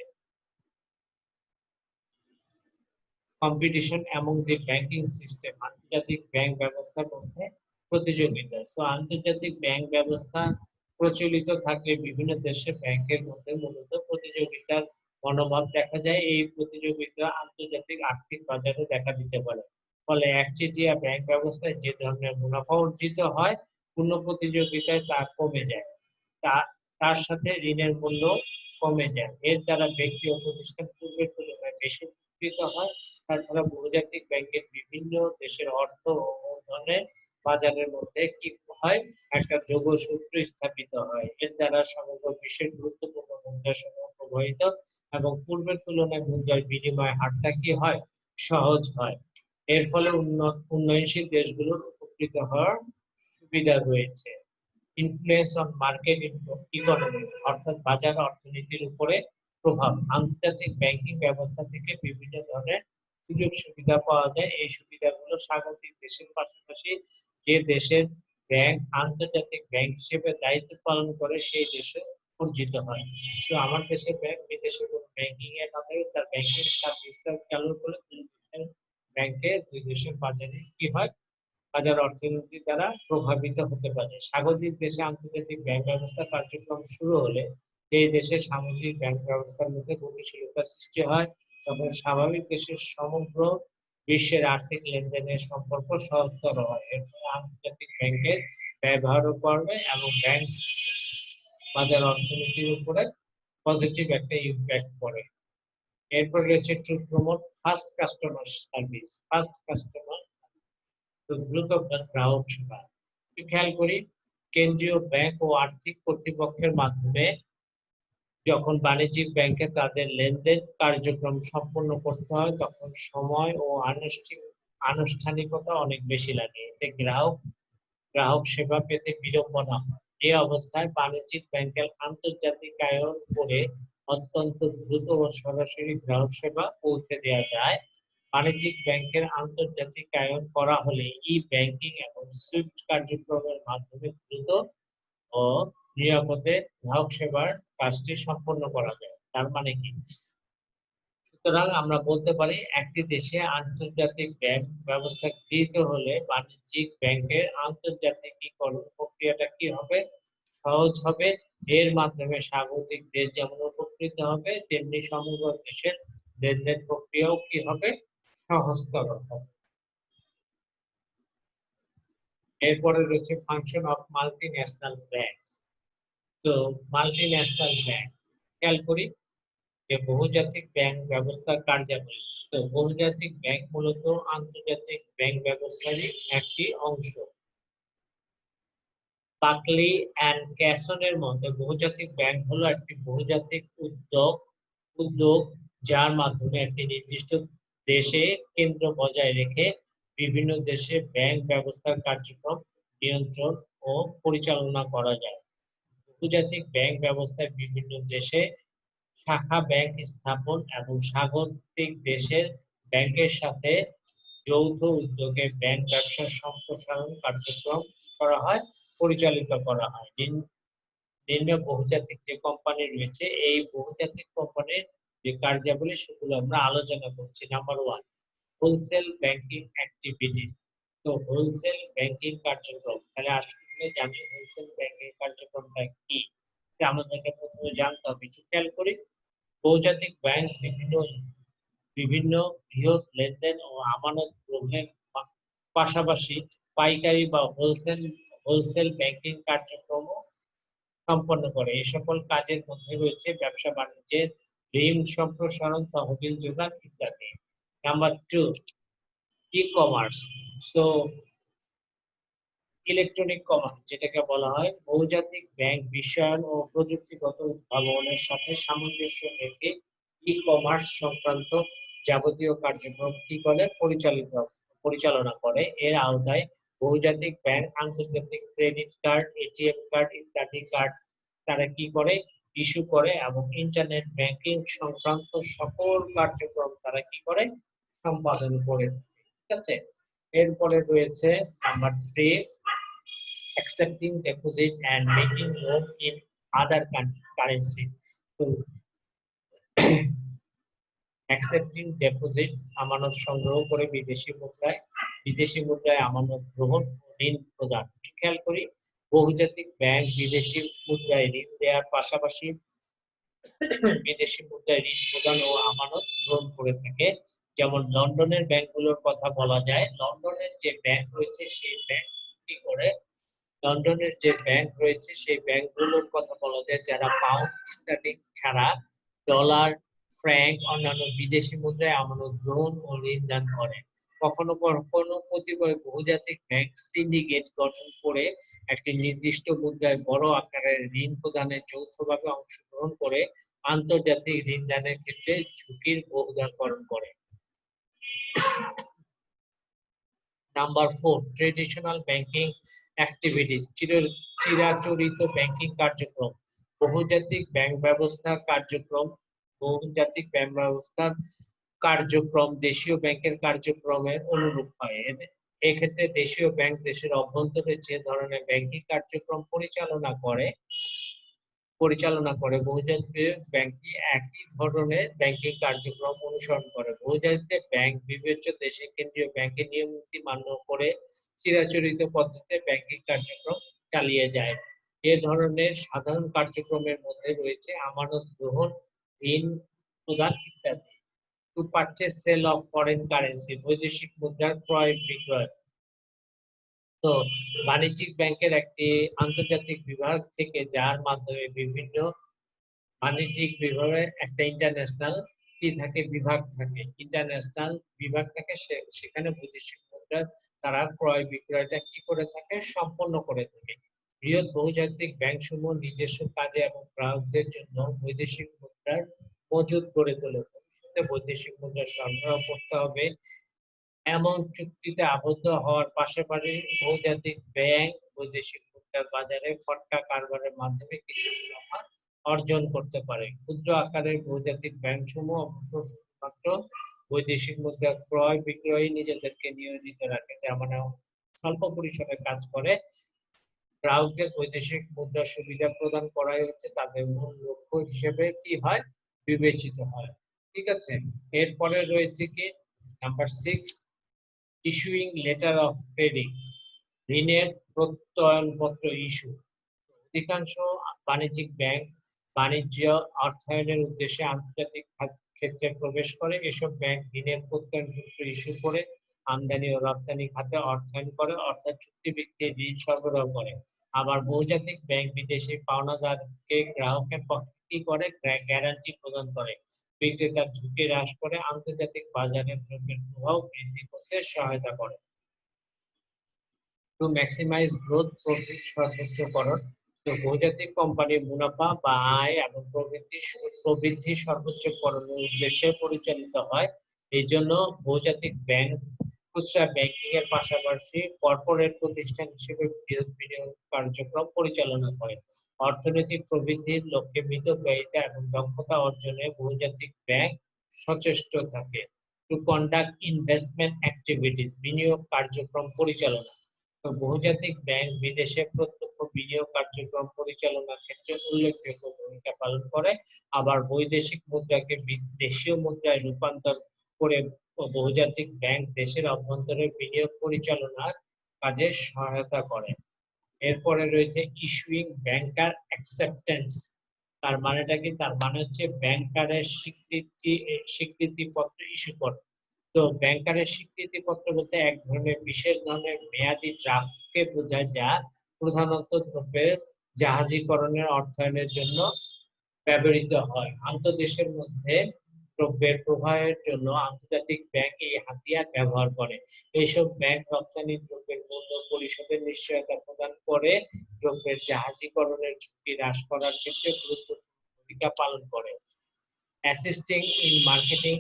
Competition among the banking system, আন্তর্জাতিক ব্যাংক ব্যবস্থার মধ্যে প্রতিযোগিতা। সো আন্তর্জাতিক ব্যাংক ব্যবস্থা প্রচলিত থাকলে বিভিন্ন দেশের ব্যাংকের মধ্যে মূলত প্রতিযোগিতার মনোভাব দেখা যায়। এই প্রতিযোগিতা আন্তর্জাতিক আর্থিক বাজারে দেখা দিতে পারে। ফলে একচেটিয়া ব্যাংক ব্যবস্থায় যে ধরনের মুনাফা অর্জিত হয়, পূর্ণ প্রতিযোগিতায় তা কমে যায়। তার সাথে ঋণের মূল্য কমে যায়। এর দ্বারা ব্যক্তি ও প্রতিষ্ঠান পূর্বের তুলনায় বেশি উপকৃত হয়। তাছাড়া বহুজাতিক ব্যাংকের বিভিন্ন দেশের অর্থ ও মূলধনের বাজারের মধ্যে কি হয়, একটা যোগসূত্র স্থাপিত হয়। এর দ্বারা সমগ্র বিশ্বের গুরুত্বপূর্ণ মুদ্রাসমূহ প্রবাহিত এবং পূর্বের তুলনায় মুদ্রার বিনিময় হারটা কি হয়, সহজ হয়। এর ফলে উন্নয়নশীল দেশগুলোর উপকৃত হওয়ার সুবিধা রয়েছে। ইনফ্লুয়েন্স অন মার্কেট ইকোনমি, অর্থাৎ বাজার অর্থনীতির উপরে প্রভাব। আন্তর্জাতিক ব্যাংকিং ব্যবস্থা থেকে বিভিন্ন ধরনের সুযোগ সুবিধা পাওয়া যায়। এই সুবিধাগুলো স্বাগতিক দেশের পাশাপাশি যে দেশের ব্যাংক আন্তর্জাতিক ব্যাংক হিসেবে দায়িত্ব পালন করে সেই দেশে অর্জিত হয়। তো আমার দেশের ব্যাংক বিদেশে কোনো ব্যাংকিং এর মাধ্যমে তার ব্যাংকিং সার্ভিসটা চালু করে দুই দেশের ব্যাংকে দুই দেশের বাজারে কি হয়, বাজার অর্থনীতি দ্বারা প্রভাবিত হতে পারে। স্বাগতিক দেশে আন্তর্জাতিক ব্যাংক ব্যবস্থা কার্যক্রম শুরু হলে সেই দেশের সামগ্রিক ব্যাংক ব্যবস্থার মধ্যে গতিশীলতা সৃষ্টি হয়, তখন স্বাভাবিক দেশের সমগ্র বিশ্বের আর্থিক লেনদেনের সম্পর্ক সহজতর হয়। এর ফলে আন্তর্জাতিক ব্যাংকের ব্যবহারও বাড়বে এবং ব্যাংক বাজার অর্থনীতির উপরে পজিটিভ একটা ইম্প্যাক্ট পড়ে। এরপর রয়েছে to promote fast customer service, fast customer দ্রুত গ্রাহক সেবা। খেয়াল করি, কেন্দ্রীয় ব্যাংক ও আর্থিক কর্তৃপক্ষের মাধ্যমে যখন বাণিজ্যিক ব্যাংকে তাদের লেনদেন কার্যক্রম সম্পন্ন করতে হয় তখন সময় ও আনুষ্ঠানিকতা অনেক বেশি লাগে। এতে গ্রাহক সেবা পেতে বিড়ম্বনা হয়। এই অবস্থায় বাণিজ্যিক ব্যাংকের আন্তর্জাতিকায়ন করে অত্যন্ত দ্রুত ও সরাসরি গ্রাহক সেবা পৌঁছে দেওয়া যায়। বাণিজ্যিক ব্যাংকের আন্তর্জাতিকায়ন করা হলে ব্যাংকিং এবং সুইফট কার্যক্রমের মাধ্যমে দ্রুত ও নিরাপদে গ্রাহক সেবার কাজটি সম্পন্ন করা যায়। তার মানে কি? সুতরাং আমরা বলতে পারি একটি দেশে আন্তর্জাতিক ব্যাংক ব্যবস্থা গৃহীত হলে বাণিজ্যিক ব্যাংকের আন্তর্জাতিকীকরণ প্রক্রিয়াটা কি হবে? সহজ হবে। এর মাধ্যমে স্বাগতিক দেশ যেমন উপকৃত হবে তেমনি সমগ্র দেশের লেনদেন প্রক্রিয়াও কি হবে? সহজতর হবে। এরপরে রয়েছে function of multi national bank. তো মাল্টি ন্যাশনাল ব্যাংক খেয়াল করি যে বহুজাতিক ব্যাংক ব্যবস্থার কার্যাবলী। তো বহুজাতিক ব্যাংক মূলত আন্তর্জাতিক ব্যাংক ব্যবস্থারই একটি অংশ। বাকলি অ্যান্ড ক্যাসনের মতে বহুজাতিক ব্যাংক হলো একটি বহুজাতিক উদ্যোগ যার মাধ্যমে একটি নির্দিষ্ট দেশে কেন্দ্র বজায় রেখে বিভিন্ন দেশে ব্যাংক ব্যবস্থার কার্যক্রম নিয়ন্ত্রণ ও পরিচালনা করা যায়। বহুজাতিক ব্যাংক ব্যবস্থায় বিভিন্ন দেশে শাখা ব্যাংক স্থাপন এবং স্বাগতিক দেশের ব্যাংকের সাথে যৌথ উদ্যোগে ব্যাংক ব্যবসার সম্প্রসারণ কার্যক্রম করা হয়, পরিচালিত করা হয়। নিম্ন বহুজাতিক যে কোম্পানি রয়েছে এই বহুজাতিক কোম্পানির যে কার্যাবলী সেগুলো আমরা আলোচনা করছি। Number 1, wholesale banking activities. তো হোলসেল ব্যাংকিং কার্যক্রম, তাহলে আসলে জানি হোলসেল ব্যাংকিং কার্যক্রমটা কি, আমাদেরকে প্রথমে জানতে হবে। খেয়াল করি, বহুজাতিক ব্যাংক বিভিন্ন বৃহৎ লেনদেন ও আমানত গ্রহণের পাশাপাশি পাইকারি বা হোলসেল ব্যাংকিং কার্যক্রম সম্পন্ন করে। এই সকল কাজের মধ্যে রয়েছে ব্যবসা বাণিজ্যের ঋণ সম্প্রসারণ, তহবিল যোগান ইত্যাদি। Number 2, e-commerce. So electronic commerce যেটাকে বলা হয়, বহুজাতিক ব্যাংক বিশ্বায়ন ও প্রযুক্তিগত উদ্ভাবনের সাথে সামঞ্জস্য রেখে ই-কমার্স সংক্রান্ত যাবতীয় কার্যক্রম কি করে পরিচালনা করে। এর আওতায় বহুজাতিক ব্যাংক আন্তর্জাতিক ক্রেডিট কার্ড, এটিএম কার্ড ইত্যাদি কার্ড তারা কি করে? ইস্যু করে এবং ইন্টারনেট ব্যাংকিং সংক্রান্ত সকল কার্যক্রম তারা কি করে? সম্পাদন করে। ঠিক আছে, এরপরে রয়েছে number 3, accepting deposit and making loan in other currency. তো accepting deposit আমানত সংগ্রহ করে বিদেশি মুদ্রায় আমানত গ্রহণ ও ঋণ প্রদান। খেয়াল করি, বহুজাতিক ব্যাংক বিদেশি মুদ্রায় ঋণ দেওয়ার পাশাপাশি বিদেশি মুদ্রায় ঋণ প্রদান ও আমানত গ্রহণ করে থাকে। যেমন লন্ডনের ব্যাংকগুলোর কথা বলা যায়। লন্ডনের যে ব্যাংক রয়েছে সেই ব্যাংক কি করে? লন্ডনের যে ব্যাংক রয়েছে সেই ব্যাংকগুলোর কথা বলা যায় যারা পাউন্ড স্টার্লিং ছাড়া ডলার, ফ্র্যাঙ্ক অন্যান্য বিদেশি মুদ্রায় আমানত গ্রহণ ও ঋণ দান করে। কখনো কখনো কতিপয় বহুজাতিক ব্যাংক সিন্ডিকেট গঠন করে একটি নির্দিষ্ট মুদ্রায় বড় আকারের ঋণ প্রদানে যৌথভাবে অংশগ্রহণ করে আন্তর্জাতিক ঋণ দানের ক্ষেত্রে ঝুঁকির বহুধাকরণ করে। Number 4, traditional banking activities. চিরাচরিত ব্যাংকিং কার্যক্রম। বহুজাতিক ব্যাংক ব্যবস্থার কার্যক্রম দেশীয় ব্যাংকের কার্যক্রমের অনুরূপ হয়। এক্ষেত্রে দেশীয় ব্যাংক দেশের অভ্যন্তরে যে ধরনের ব্যাংকিং কার্যক্রম পরিচালনা করে বহুজাতিক ব্যাংকটি একই ধরনের ব্যাংকিং কার্যক্রম অনুসরণ করে। বহুজাতিক ব্যাংক বিবেচ্য দেশের কেন্দ্রীয় ব্যাংকের নিয়মনীতি মান্য করে চিরাচরিত পদ্ধতিতে ব্যাংকিং কার্যক্রম চালিয়ে যায়। এ ধরনের সাধারণ কার্যক্রমের মধ্যে রয়েছে আমানত গ্রহণ, ঋণ প্রদান ইত্যাদি। To purchase sale of foreign currency, বৈদেশিক মুদ্রার ক্রয় বিক্রয়। তো বাণিজ্যিক ব্যাংকের একটি আন্তর্জাতিক বিভাগ থেকে যার মাধ্যমে বিভিন্ন বাণিজ্যিক বিভাগে একটা ইন্টারন্যাশনাল বিভাগ থাকে, ইন্টারন্যাশনাল বিভাগ থাকে, সেখানে বৈদেশিক মুদ্রা তারা ক্রয় বিক্রয়টা কি করে থাকে, সম্পন্ন করে থাকে। বৃহৎ বহুজাতিক ব্যাংক সমূহ নিজস্ব কাজে এবং গ্রাহকদের জন্য বৈদেশিক মুদ্রার মজুদ গড়ে তোলে। ভবিষ্যতে বৈদেশিক মুদ্রা সরবরাহ করতে হবে এমন চুক্তিতে আবদ্ধ হওয়ার পাশাপাশি বহুজাতিক ব্যাংক বৈদেশিক মুদ্রার বাজারে ফটকা কারবারের মাধ্যমে কিছু মুনাফা অর্জন করতে পারে। ক্ষুদ্র আকারের বহুজাতিক ব্যাংক সমূহ অবশ্য শুধুমাত্র বৈদেশিক মুদ্রা ক্রয় বিক্রয়ে নিজেদেরকে নিয়োজিত রাখে, যার মানে স্বল্প পরিসরে কাজ করে। গ্রাহকদের বৈদেশিক মুদ্রা সুবিধা প্রদান করাই হচ্ছে তাদের মূল লক্ষ্য হিসেবে কি হয়, বিবেচিত হয়। ঠিক আছে, এরপরে রয়েছে কি number 6, issuing letter of credit, ঋণের প্রত্যয়নপত্র ইস্যু। অধিকাংশ বাণিজ্যিক ব্যাংক বাণিজ্য অর্থায়নের উদ্দেশ্যে আন্তর্জাতিক ক্ষেত্রে প্রবেশ করে। এসব ব্যাংক ঋণের প্রত্যয়নপত্র ইস্যু করে আমদানি ও রপ্তানি খাতে অর্থায়ন করে, অর্থাৎ চুক্তিভিত্তিক ঋণ সরবরাহ করে। আবার বহুজাতিক ব্যাংক বিদেশি পাওনাদারকে গ্রাহকের পক্ষে কি করে, গ্যারান্টি প্রদান করে, বিক্রেতার ঝুঁকি হ্রাস করে, আন্তর্জাতিক বাজারে দ্রব্যের প্রভাব বৃদ্ধি করতে সহায়তা করে। টু ম্যাক্সিমাইজ গ্রোথ, প্রফিট সর্বোচ্চকরণ। তো বহুজাতিক কোম্পানির মুনাফা বা আয় এবং প্রবৃদ্ধি সর্বোচ্চকরণের উদ্দেশ্যে পরিচালিত হয়। এই জন্য বহুজাতিক ব্যাংক খুচরা ব্যাংকিং এর পাশাপাশি কর্পোরেট প্রতিষ্ঠান হিসেবে বৃহৎ বিনিয়োগ কার্যক্রম পরিচালনা করে। অর্থনৈতিক প্রবৃদ্ধির লক্ষ্যে মিতব্যয়িতা এবং দক্ষতা অর্জনে বহুজাতিক ব্যাংক সচেষ্ট থাকে। টু কন্ডাক্ট ইনভেস্টমেন্ট অ্যাক্টিভিটিস, বিনিয়োগ কার্যক্রম পরিচালনা। তো বহুজাতিক ব্যাংক বিদেশে প্রত্যক্ষ বিনিয়োগ কার্যক্রম পরিচালনার ক্ষেত্রে উল্লেখযোগ্য ভূমিকা পালন করে। আবার বৈদেশিক মুদ্রাকে দেশীয় মুদ্রায় রূপান্তর করে বহুজাতিক ব্যাংক দেশের অভ্যন্তরে বিনিয়োগ পরিচালনার কাজে সহায়তা করে। এরপরে রয়েছে ইস্যুইং ব্যাংকার অ্যাকসেপ্টেন্স। তার মানেটা কি, তার মানে হচ্ছে ব্যাংকারের স্বীকৃতিপত্র ইস্যু করে। তো ব্যাংকারের স্বীকৃতিপত্র বলতে এক ধরনের বিশেষ ধরনের মেয়াদি ড্রাফটকে বোঝায়, যা প্রধানত দ্রব্যের জাহাজীকরণের অর্থায়নের জন্য ব্যবহৃত হয়। আন্তর্দেশের মধ্যে দ্রব্যের প্রবাহের জন্য আন্তর্জাতিক ব্যাংক এই হাতিয়ার ব্যবহার করে। এইসব ব্যাংক রপ্তানি দ্রব্যের মূল্য পরিশোধের নিশ্চয়তা প্রদান করে, দ্রব্যের জাহাজীকরণের ঝুঁকি হ্রাস করার ক্ষেত্রে গুরুত্বপূর্ণ ভূমিকা পালন করে। Assisting in marketing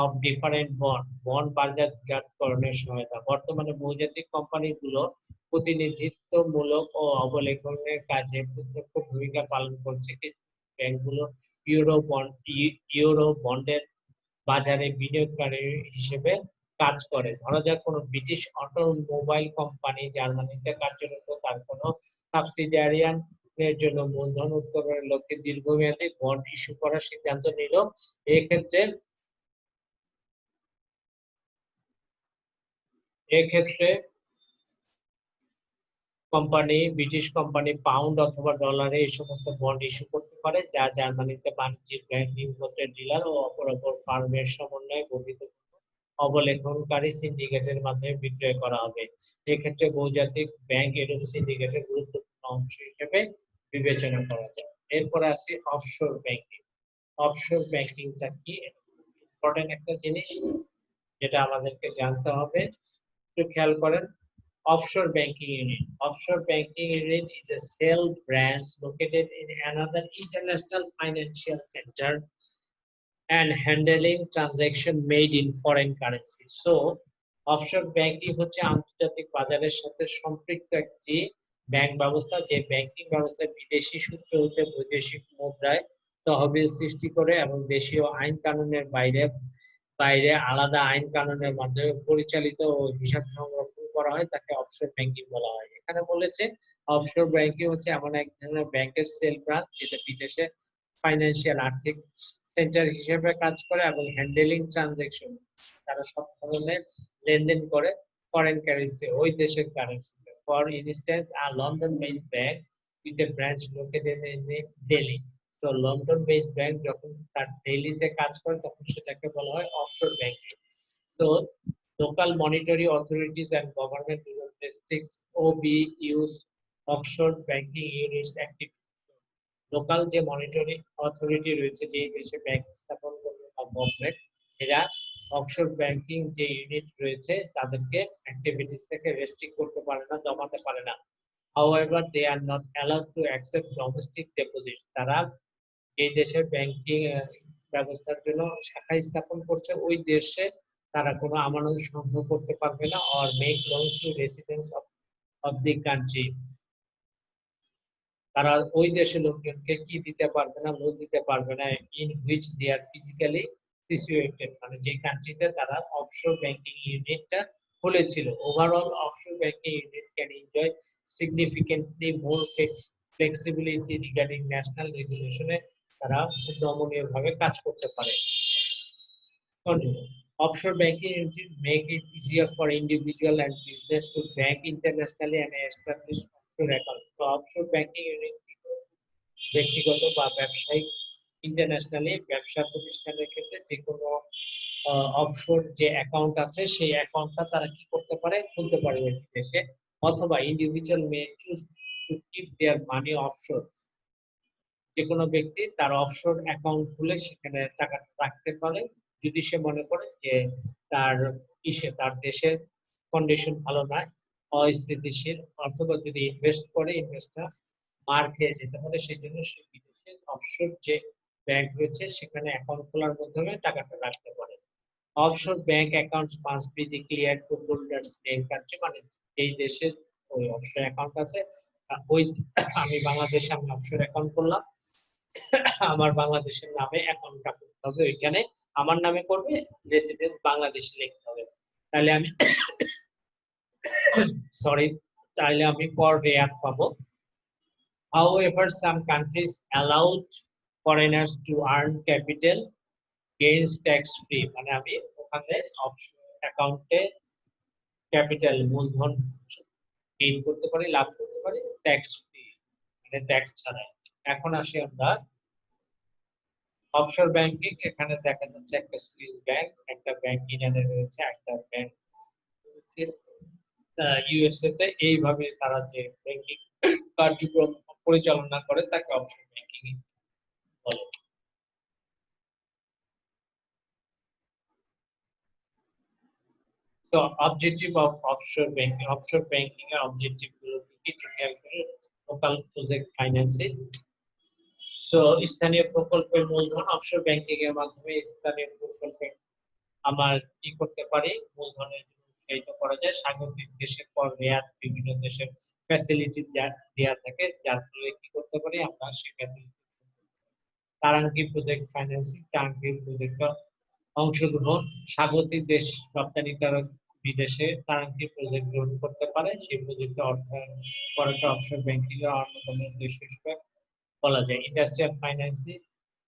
of different bond বাজারজাতকরণের সহায়তা। বর্তমানে বহুজাতিক কোম্পানিগুলো প্রতিনিধিত্বমূলক ও অবলেখনের কাজে প্রত্যক্ষ ভূমিকা পালন করছে। ব্যাংকগুলো ইউরো বন্ডের বাজারে বিনিয়োগকারী হিসেবে কাজ করে। ধরা যাক কোনো ব্রিটিশ অটোমোবাইল কোম্পানি জার্মানিতে কার্যরত, তার কোনো সাবসিডিয়ারিয়ান এর জন্য মূলধন উত্তোলনের লক্ষ্যে দীর্ঘমেয়াদী বন্ড ইস্যু করার সিদ্ধান্ত নিল। এক্ষেত্রে ব্রিটিশ কোম্পানি পাউন্ড অথবা ডলারে এই সমস্ত বন্ড ইস্যু করতে পারে, যা জার্মানিতে বাণিজ্যিক ব্যাংক, নিয়োগপত্রের ডিলার ও অপর ফার্মের সমন্বয়ে গঠিত অবলেখনকারী সিন্ডিকেটের মাধ্যমে বিক্রয় করা হবে। এক্ষেত্রে বহুজাতিক ব্যাংক এরূপ সিন্ডিকেটের গুরুত্বপূর্ণ অংশ হিসেবে বিবেচনা করা যায়। এরপরে আসি অফশোর ব্যাংকিং। অফশোর ব্যাংকিংটা কি, ইম্পর্টেন্ট একটা জিনিস যেটা আমাদেরকে জানতে হবে। একটু খেয়াল করেন, offshore banking unit. Offshore banking unit is a cell branch located in another international financial center and handling transaction made in foreign currency. So, offshore banking হচ্ছে আন্তর্জাতিক বাজারের সাথে সম্পৃক্ত একটি ব্যাংক ব্যবস্থা, যে ব্যাংকিং ব্যবস্থা বিদেশি সূত্র হতে বৈদেশিক মুদ্রায় তহবিল সৃষ্টি করে এবং দেশীয় আইন কানুনের বাইরে বাইরে আলাদা আইন কানুনের মাধ্যমে পরিচালিত ও হিসাব সংরক্ষণ করা হয় তাকে অফশোর ব্যাংকিং বলা হয়। এখানে বলেছে অফশোর ব্যাংকিং হচ্ছে এমন এক ধরনের ব্যাংকের সেল ব্রাঞ্চ যেটা বিদেশে ফাইন্যান্সিয়াল আর্থিক সেন্টার হিসেবে কাজ করে এবং হ্যান্ডেলিং ট্রানজাকশন, তারা সব ধরনের লেনদেন করে ফরেন কারেন্সি, ওই দেশের currency. For instance a London based bank with a branch located in Delhi. তো লন্ডন বেসড ব্যাংক যখন তার দিল্লিতে কাজ করে তখন সেটাকে বলা হয় অফশোর ব্যাংকিং। তো local monetary authorities and government districts OBUs offshore banking units activity. Local যে মনিটরিং অথরিটি রয়েছে, যে দেশে ব্যাংক স্থাপন করবে বা গভর্নমেন্ট, এরা অফশোর ব্যাংকিং যে ইউনিট রয়েছে তাদেরকে অ্যাক্টিভিটিস থেকে রেস্ট্রিক্ট করতে পারে না, দমাতে পারে না। However, they are not allowed to accept domestic deposits. তারা এই দেশের ব্যাংকিং ব্যবস্থার জন্য শাখা স্থাপন করছে, ওই দেশে তারা কোনো আমানত সংগ্রহ করতে পারবে না, or make loans to residents of the country. তারা ওই দেশের লোকজনকে কি দিতে পারবে না, লোন দিতে পারবে না, in which they are physically situated, মানে যে কান্ট্রিতে তারা অফশোর ব্যাংকিং ইউনিটটা খুলেছিল। Overall offshore banking unit can enjoy significantly more flexibility regarding national রেগুলেশনে, তারা খুব নমনীয় ভাবে কাজ করতে পারে। Offshore banking unit make it easier for individual and business to bank internationally and establish offshore accounts. So offshore banking unit ব্যক্তিগত বা ব্যবসায়িক ইন্টারন্যাশনালি ব্যবসা প্রতিষ্ঠানের ক্ষেত্রে যে কোনো অফশোর যে অ্যাকাউন্ট আছে সেই অ্যাকাউন্টটা তারা কি করতে পারে, খুলতে পারবে দেশে, অথবা individual may choose to keep there money offshore. যে কোনো ব্যক্তি তার অফশোর অ্যাকাউন্ট খুলে সেখানে টাকা রাখতে পারে যদি সে মনে করে যে তার তার দেশের কন্ডিশন ভালো নয়, অস্থিতিশীল, অথবা যদি ইনভেস্ট করে ইনভেস্টটা মার খেয়ে যেতে পারে, সেই জন্য সে বিদেশে অফশোর যে ব্যাংক রয়েছে সেখানে অ্যাকাউন্ট খোলার মাধ্যমে টাকাটা রাখতে পারে। Offshore bank accounts must be declared to holders in country, মানে এই দেশের ওই অফশোর অ্যাকাউন্ট আছে, ওই আমি বাংলাদেশে আমি অফশোর অ্যাকাউন্ট করলাম, আমার বাংলাদেশের নামে অ্যাকাউন্টটা করতে হবে, ওইখানে আমার নামে করবে, রেসিডেন্স বাংলাদেশে লিখতে হবে, তাহলে আমি সরি তাহলে আমি পর রেয়াত পাবো। However, some countries allowed foreigners to earn capital gains tax free, মানে আমি ওখানে অ্যাকাউন্টে ক্যাপিটাল মূলধন গেইন করতে পারি, লাভ করতে পারি ট্যাক্স ফ্রি, মানে ট্যাক্স ছাড়াই। এখন আসি আমরা অফশোর ব্যাংকিং। এখানে দেখা যাচ্ছে একটা সুইস ব্যাংক, একটা ব্যাংক ইরানে রয়েছে, একটা ব্যাংক ইউএসএ তে। এইভাবে তারা যে ব্যাংকিং কার্যক্রম পরিচালনা করে তাকে অফশোর ব্যাংকিং বলে। তো objective of offshore banking, offshore banking এর অবজেক্টিভ গুলো কি খেয়াল করে, লোকাল প্রজেক্ট ফাইন্যান্সিং। সো স্থানীয় প্রকল্পের মূলধন, অফশোর ব্যাংকিং এর মাধ্যমে স্থানীয় প্রকল্পে আমার কি করতে পারি, মূলধনের উৎসাহিত করা যায়। স্বাগতিক দেশের পর রেয়াত বিভিন্ন দেশের ফ্যাসিলিটি দেওয়া থাকে, যার ফলে কি করতে পারি আমরা সেই ফ্যাসিলিটি। টার্নকি প্রজেক্ট ফাইন্যান্সিং, টার্নকি প্রজেক্টে অংশগ্রহণ, স্বাগতিক দেশ রপ্তানিকারক বিদেশে টার্নকি প্রজেক্ট গ্রহণ করতে পারে, সেই প্রজেক্টে অর্থায়ন করাটা অফশোর ব্যাংকিং এর অন্যতম উদ্দেশ্য হিসেবে বলা যায়। ইন্ডাস্ট্রিয়াল ফাইন্যান্সিং,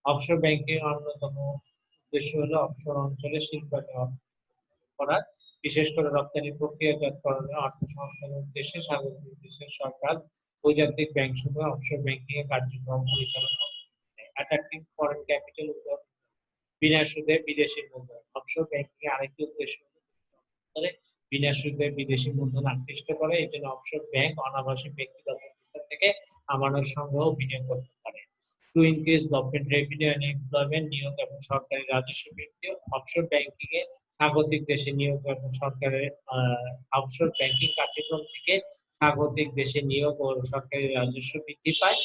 অফশোর ব্যাংকিং এর অন্যতম উদ্দেশ্য হলো অফশোর অঞ্চলে শিল্পায়ন করা, বিশেষ করে রপ্তানি প্রক্রিয়াজাতকরণে অর্থ সংস্থানের উদ্দেশ্যে স্বাগতিক দেশের সরকার বহুজাতিক ব্যাংক সমূহ অফশোর ব্যাংকিং এর কার্যক্রম পরিচালনা করে। অ্যাট্রাক্টিং ফরেন ক্যাপিটাল, বিনা সুদে বিদেশি মূলধন। অফশোর ব্যাংকিং এর আরেকটি উদ্দেশ্য হলো বিনা সুদে বিদেশি মূলধন আকৃষ্ট করে, এই জন্য অফশোর ব্যাংক অনাবাসিক ব্যক্তিগত থেকে আমানত সংগ্রহ বিনিয়োগ করতে পারে। To increase government revenue and employment, নিয়োগ এবং সরকারি রাজস্ব বৃদ্ধি। অফশোর ব্যাংকিং এ স্বাগতিক দেশে নিয়োগ এবং সরকারের অফশোর ব্যাংকিং কার্যক্রম থেকে স্বাগতিক দেশে নিয়োগ ও সরকারি রাজস্ব বৃদ্ধি পায়।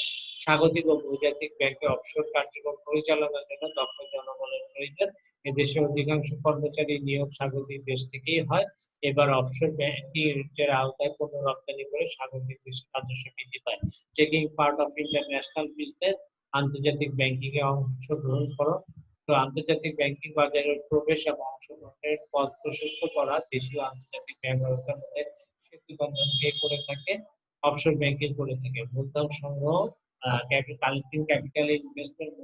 স্বাগতিক ও বহুজাতিক ব্যাংকে অফশোর কার্যক্রম পরিচালনার জন্য দক্ষ জনবলের প্রয়োজন। এদেশে অধিকাংশ কর্মচারী নিয়োগ স্বাগতিক দেশ থেকেই হয়। এবার অফশোর ব্যাংকিং ইউনিটের আওতায় পণ্য রপ্তানি করে স্বাগতিক দেশের রাজস্ব বৃদ্ধি পায়। Taking part of international business, আন্তর্জাতিক ব্যাংকিং এ অংশগ্রহণ করো তো আন্তর্জাতিক ব্যাংকিং বাজারের প্রবেশ এবং অংশগ্রহণের পথ প্রশস্ত করা দেশীয় আন্তর্জাতিক ব্যাংক ব্যবস্থার মধ্যে সেতু বন্ধন কে করে থাকে, অফশোর ব্যাংকিং করে থাকে। মূলধন সংগ্রহ, কালেক্টিং ক্যাপিটাল, ইনভেস্টমেন্ট,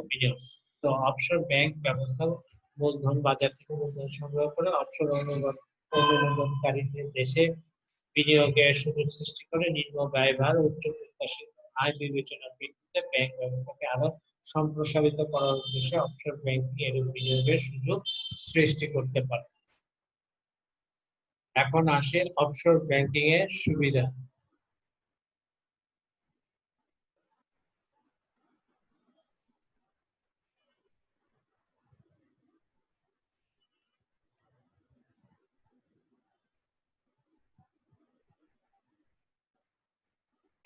বিনিয়োগ। তো অফশোর ব্যাংক ব্যবস্থা মূলধন বাজার থেকে মূলধন সংগ্রহ করে অফশোর অনুমোদনকারীদের দেশে বিনিয়োগের সুযোগ সৃষ্টি করে। নিম্ন ব্যয়ভার, উচ্চ প্রত্যাশিত আয় বিবেচনার ভিত্তিতে ব্যাংক ব্যবস্থাকে আরো সম্প্রসারিত করার উদ্দেশ্যে অফশোর ব্যাংকিং এর বিনিয়োগের সুযোগ সৃষ্টি করতে পারে। এখন আসে অফশোর ব্যাংকিং এর সুবিধা।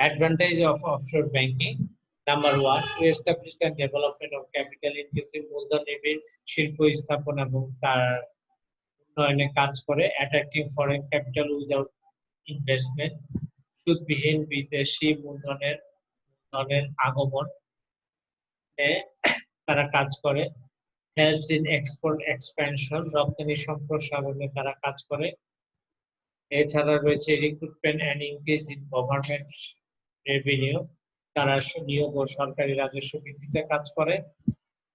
Advantage of offshore banking. Number one, to establish and development of capital intensive মূলধন নিবিড় শিল্প স্থাপন এবং তার উন্নয়নে কাজ করে। Attracting foreign capital without investment, সুদবিহীন বিদেশি মূলধনের আগমন তারা কাজ করে। Helps in export expansion, রপ্তানি সম্প্রসারণে তারা কাজ করে। এছাড়া রয়েছে recruitment and increase in government revenue, তারা নিয়োগ ও সরকারি রাজস্ব বৃদ্ধিতে কাজ করে।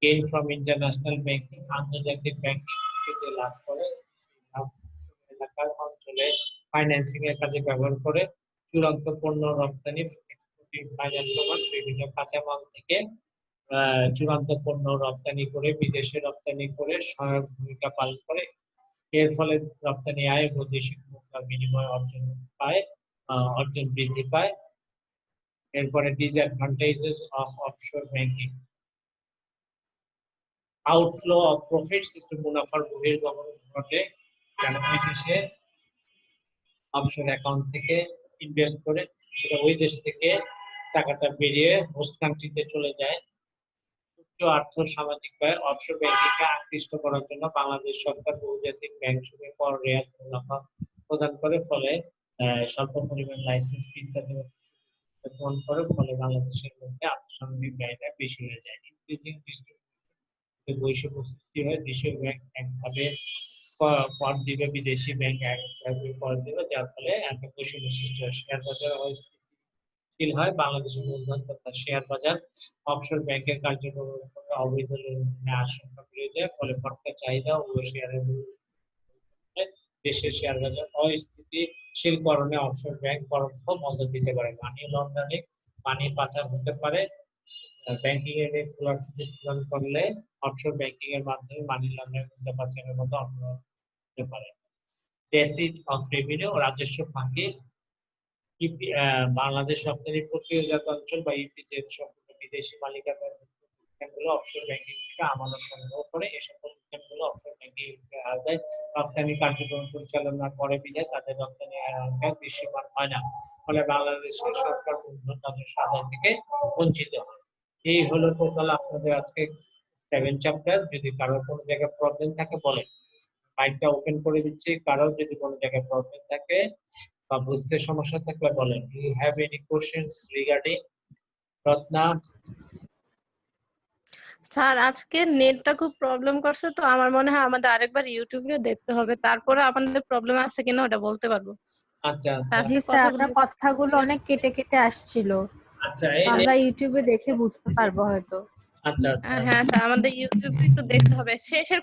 গেইন ফ্রম ইন্টারন্যাশনাল ব্যাংকিং, আন্তর্জাতিক ব্যাংকিং থেকে যে লাভ করে এলাকার অঞ্চলে ফাইন্যান্সিং এর কাজে ব্যবহার করে। চূড়ান্ত পণ্য রপ্তানি, এক্সপোর্টিং ফাইনাল প্রোডাক্ট, বিভিন্ন কাঁচামাল থেকে চূড়ান্ত পণ্য রপ্তানি করে বিদেশে রপ্তানি করে সহায়ক ভূমিকা পালন করে। এর ফলে রপ্তানি আয় বৈদেশিক মুদ্রা বিনিময় অর্জন বৃদ্ধি পায়। এরপরে disadvantages of offshore banking. Outflow of profits, মুনাফার বহির্গমন ঘটে, কেন বিদেশে অফশোর অ্যাকাউন্ট থেকে ইনভেস্ট করে সেটা ওই দেশ থেকে টাকাটা বেরিয়ে হোস্ট কান্ট্রিতে চলে যায়। উচ্চ আর্থ সামাজিক ব্যয়, অফশোর ব্যাংকিংকে আকৃষ্ট করার জন্য বাংলাদেশ সরকার বহুজাতিক ব্যাংক সমূহে কর রেয়াত মুনাফা প্রদান করে, ফলে স্বল্প পরিমাণ লাইসেন্স ফি ইত্যাদি গ্রহণ করে, ফলে বাংলাদেশের মধ্যে আর্থসামাজিক ব্যয়টা বেশি হয়ে যায়। ইনক্রিজিং ডিস্ট্রিবিউশন, বৈষম্য সৃষ্টি হয়, দেশীয় ব্যাংক একভাবে কর দিবে, বিদেশি ব্যাংক একভাবে কর দিবে, যার ফলে একটা বৈষম্য সৃষ্টি হয়। শেয়ার বাজার অস্থিতিশীল হয়, বাংলাদেশের মূলধন তথা শেয়ার বাজার অফশোর ব্যাংকের কার্যক্রম অবৈধ লেনদেনের আশঙ্কা বেড়ে যায়, ফলে ভোক্তা চাহিদা ও শেয়ারের দেশের শেয়ার বাজার অস্থিতিশীলকরণে অফশোর ব্যাংক পরোক্ষ মদদ দিতে পারে। মানি লন্ডারিং, মানি পাচার হতে পারে। ব্যাংকিং এর রেগুলেটরি প্রদান করলে অফশোর ব্যাংকিং এর মাধ্যমে মানি লন্ডারিং, মুদ্রা পাচারের মতো অপরাধ হতে পারে। ডেসিট অফ রেভিনিউ, রাজস্ব ফাঁকি। বাংলাদেশ রপ্তানি প্রক্রিয়াজাত অঞ্চল বা ইপিজেড এর সম্পূর্ণ বিদেশি মালিকানার প্রতিষ্ঠানগুলো অফশোর ব্যাংকিং থেকে আমানত সংগ্রহ করে। এসব প্রতিষ্ঠানগুলো অফশোর ব্যাংকিং আওতায় রপ্তানি কার্যক্রম পরিচালনা করে বিধায় তাদের রপ্তানি আয় দৃশ্যমান হয় না, ফলে বাংলাদেশের সরকার মূলধন রাজস্ব আদায় থেকে বঞ্চিত হয়। এই হলো টোটাল আপনাদের আজকে 7 চ্যাপ্টার। যদি কারো কোনো জায়গায় প্রবলেম থাকে বলেন, মাইকটা ওপেন করে দিচ্ছি, কারো যদি কোনো জায়গায় প্রবলেম থাকে বা বুঝতে সমস্যা থাকলে বলেন। Do you have any questions regarding? Ratna? Sir আজকে নেটটা খুব প্রবলেম করছে, তো আমার মনে হয় আমাদের আরেকবার ইউটিউবে দেখতে হবে, তারপরে আমাদের প্রবলেম আছে কিনা ওটা বলতে পারবো। আচ্ছা জি স্যার, আপনার কথাগুলো অনেক কেটে কেটে আসছিল, আচ্ছা আমরা ইউটিউবে দেখে বুঝতে পারবো হয়তো। আচ্ছা হ্যাঁ স্যার, আমাদের ইউটিউবে একটু দেখতে হবে। শেষের